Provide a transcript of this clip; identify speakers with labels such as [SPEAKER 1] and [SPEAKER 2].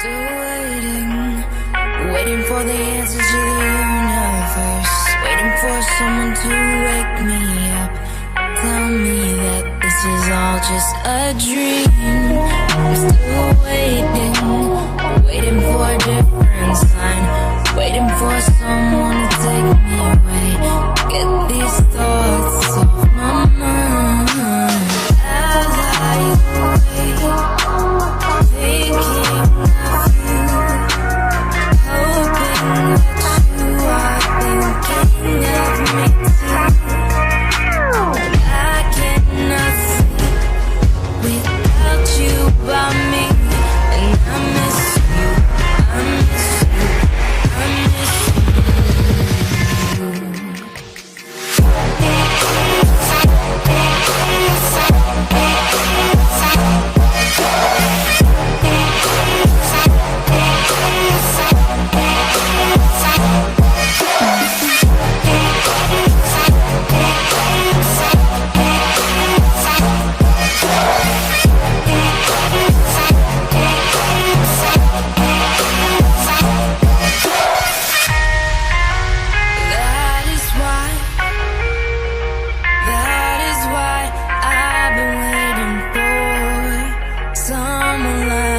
[SPEAKER 1] Still waiting, waiting for the answers to the universe, waiting for someone to wake me up, tell me that this is all just a dream. I'm still waiting, waiting for a different sign, waiting for someone to take me away, get these thoughts off my mind. As I wait, thinking of you, hoping that you are thinking of me too. I cannot sleep without you by me, and I miss you, I miss you, I miss That is why I've been waiting for someone like